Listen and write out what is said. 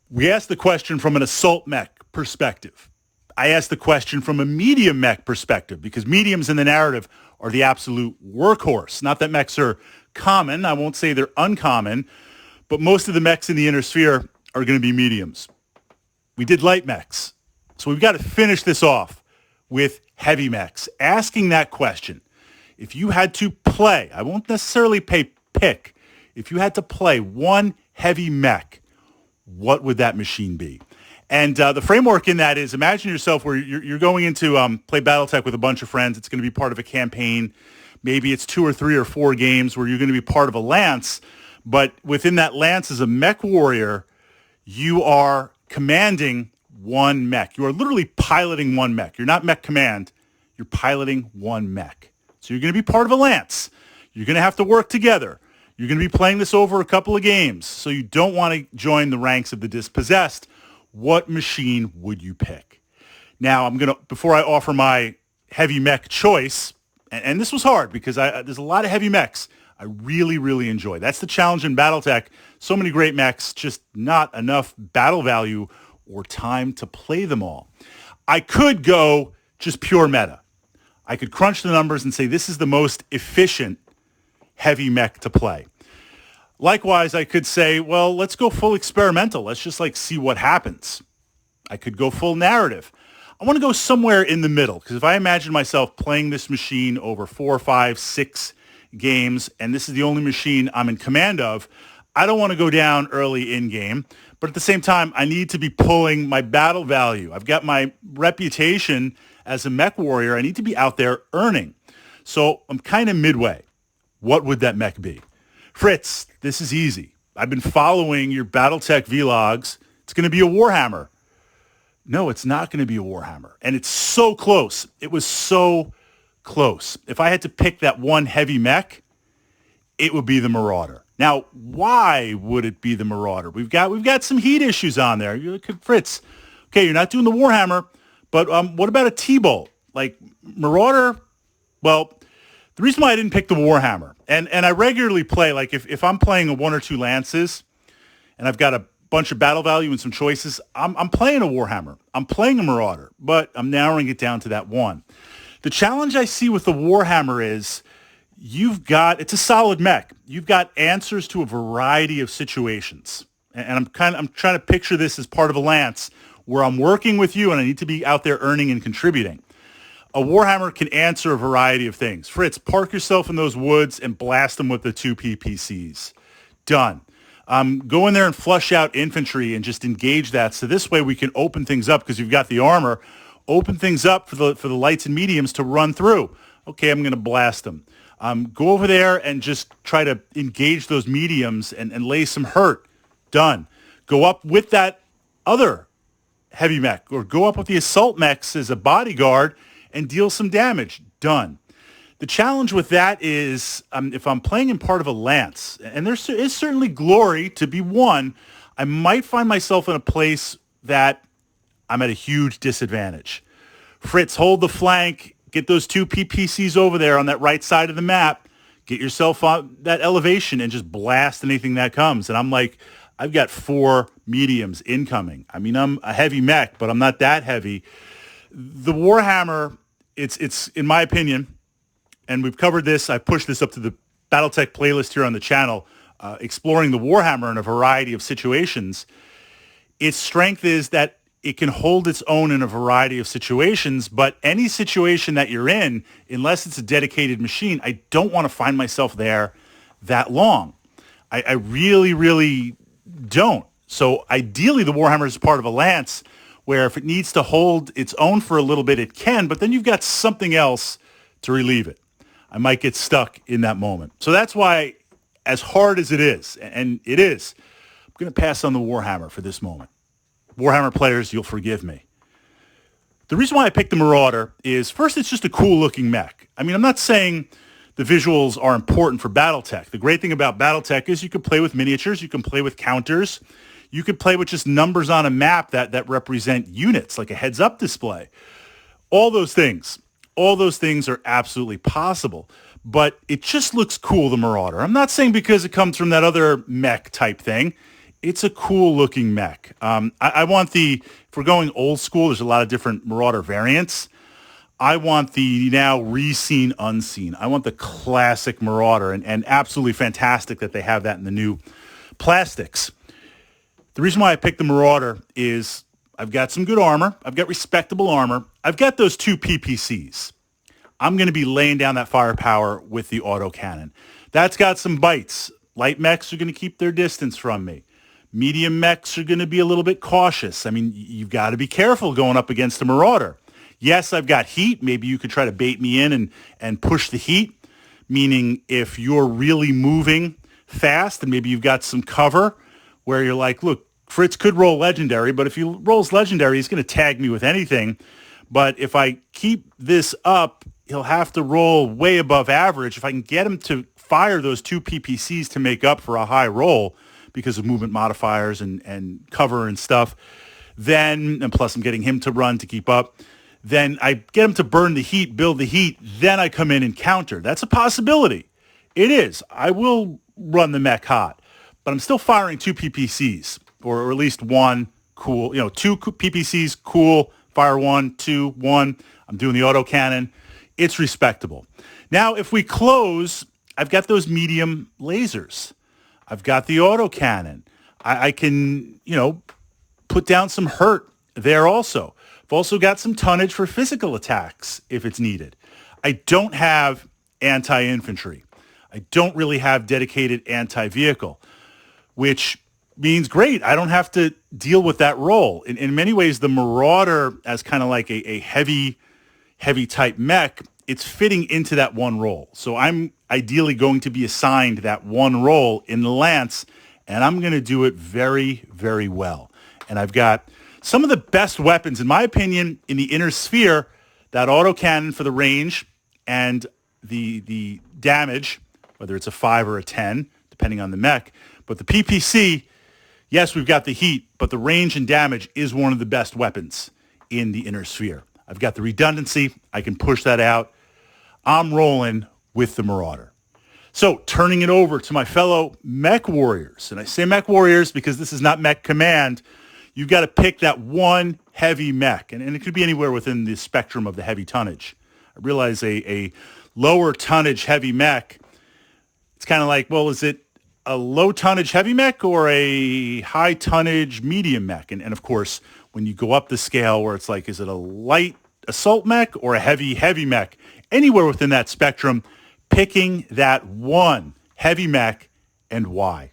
We asked the question from an assault mech perspective. I asked the question from a medium mech perspective because mediums in the narrative are the absolute workhorse. Not that mechs are common. I won't say they're uncommon, but most of the mechs in the inner sphere are going to be mediums. We did light mechs. So we've got to finish this off with heavy mechs. Asking that question, if you had to play, I won't necessarily pick, if you had to play one heavy mech, what would that machine be? And the framework in that is imagine yourself where you're going into play Battletech with a bunch of friends. It's going to be part of a campaign. Maybe it's 2 or 3 or 4 games where you're going to be part of a lance. But within that lance as a mech warrior, you are commanding one mech. You are literally piloting one mech. You're not mech command. You're piloting one mech. So you're going to be part of a lance. You're going to have to work together. You're going to be playing this over a couple of games, so you don't want to join the ranks of the dispossessed. What machine would you pick? Now, before I offer my heavy mech choice, and this was hard because there's a lot of heavy mechs I really, really enjoy. That's the challenge in Battletech. So many great mechs, just not enough battle value or time to play them all. I could go just pure meta. I could crunch the numbers and say this is the most efficient heavy mech to play. Likewise, I could say, well, let's go full experimental. Let's just see what happens. I could go full narrative. I want to go somewhere in the middle because if I imagine myself playing this machine over 4, 5, 6 games, and this is the only machine I'm in command of, I don't want to go down early in game. But at the same time, I need to be pulling my battle value. I've got my reputation as a mech warrior. I need to be out there earning. So I'm kind of midway. What would that mech be? Fritz, this is easy. I've been following your Battletech vlogs. It's going to be a Warhammer. No, it's not going to be a Warhammer. And it's so close. It was so close. If I had to pick that one heavy mech, it would be the Marauder. Now, why would it be the Marauder? We've got some heat issues on there. You look at Fritz. Okay, you're not doing the Warhammer, but what about a T-Bolt? Marauder, well, the reason why I didn't pick the Warhammer, and I regularly play, if I'm playing a 1 or 2 lances and I've got a bunch of battle value and some choices, I'm playing a Warhammer. I'm playing a Marauder, but I'm narrowing it down to that one. The challenge I see with the Warhammer is it's a solid mech. You've got answers to a variety of situations. And I'm trying to picture this as part of a lance where I'm working with you and I need to be out there earning and contributing. A Warhammer can answer a variety of things. Fritz, park yourself in those woods and blast them with the 2 PPCs. Done. Go in there and flush out infantry and just engage that. So this way we can open things up because you've got the armor. Open things up for the lights and mediums to run through. Okay, I'm going to blast them. Go over there and just try to engage those mediums and lay some hurt. Done. Go up with that other heavy mech or go up with the assault mechs as a bodyguard and deal some damage. Done. The challenge with that is if I'm playing in part of a lance, and there is certainly glory to be won, I might find myself in a place that I'm at a huge disadvantage. Fritz, hold the flank, get those 2 PPCs over there on that right side of the map, get yourself on that elevation and just blast anything that comes. And I'm like, I've got 4 mediums incoming. I mean, I'm a heavy mech, but I'm not that heavy. The Warhammer, it's in my opinion, and we've covered this, I pushed this up to the Battletech playlist here on the channel, exploring the Warhammer in a variety of situations. Its strength is that it can hold its own in a variety of situations, but any situation that you're in, unless it's a dedicated machine, I don't want to find myself there that long. I really, really don't. So ideally, the Warhammer is part of a lance where if it needs to hold its own for a little bit, it can, but then you've got something else to relieve it. I might get stuck in that moment. So that's why, as hard as it is, and it is, I'm going to pass on the Warhammer for this moment. Warhammer players, you'll forgive me. The reason why I picked the Marauder is, first, it's just a cool-looking mech. I mean, I'm not saying the visuals are important for Battletech. The great thing about Battletech is you can play with miniatures, you can play with counters, you could play with just numbers on a map that represent units, like a heads-up display. All those things are absolutely possible, but it just looks cool, the Marauder. I'm not saying because it comes from that other mech type thing. It's a cool looking mech. I want if we're going old school, there's a lot of different Marauder variants. I want the now re-seen unseen. I want the classic Marauder, and absolutely fantastic that they have that in the new plastics. The reason why I picked the Marauder is I've got some good armor. I've got respectable armor. I've got those 2 PPCs. I'm going to be laying down that firepower with the autocannon. That's got some bites. Light mechs are going to keep their distance from me. Medium mechs are going to be a little bit cautious. I mean, you've got to be careful going up against a Marauder. Yes, I've got heat. Maybe you could try to bait me in and push the heat, meaning if you're really moving fast and maybe you've got some cover where you're like, look, Fritz could roll legendary, but if he rolls legendary, he's going to tag me with anything. But if I keep this up, he'll have to roll way above average. If I can get him to fire those 2 PPCs to make up for a high roll because of movement modifiers and cover and stuff, and plus I'm getting him to run to keep up, then I get him to burn the heat, build the heat, then I come in and counter. That's a possibility. It is. I will run the mech hot, but I'm still firing 2 PPCs, or at least one cool, 2 PPCs, cool, fire 1, 2, 1. I'm doing the autocannon. It's respectable. Now, if we close, I've got those medium lasers. I've got the autocannon. I can, put down some hurt there also. I've also got some tonnage for physical attacks if it's needed. I don't have anti-infantry. I don't really have dedicated anti-vehicle, which means great. I don't have to deal with that role. In many ways, the Marauder, as kind of like a heavy type mech, it's fitting into that one role. So I'm ideally going to be assigned that one role in the Lance, and I'm going to do it very, very well. And I've got some of the best weapons, in my opinion, in the inner sphere, that autocannon for the range and the damage, whether it's a 5 or a 10, depending on the mech. But the PPC, yes, we've got the heat, but the range and damage is one of the best weapons in the inner sphere. I've got the redundancy. I can push that out. I'm rolling with the Marauder. So turning it over to my fellow mech warriors, and I say mech warriors because this is not mech command. You've got to pick that one heavy mech, and it could be anywhere within the spectrum of the heavy tonnage. I realize a lower tonnage heavy mech, it's kind of like, well, is it a low tonnage heavy mech or a high tonnage medium mech? And of course, when you go up the scale where it's like, is it a light assault mech or a heavy mech? Anywhere within that spectrum, picking that one heavy mech and why.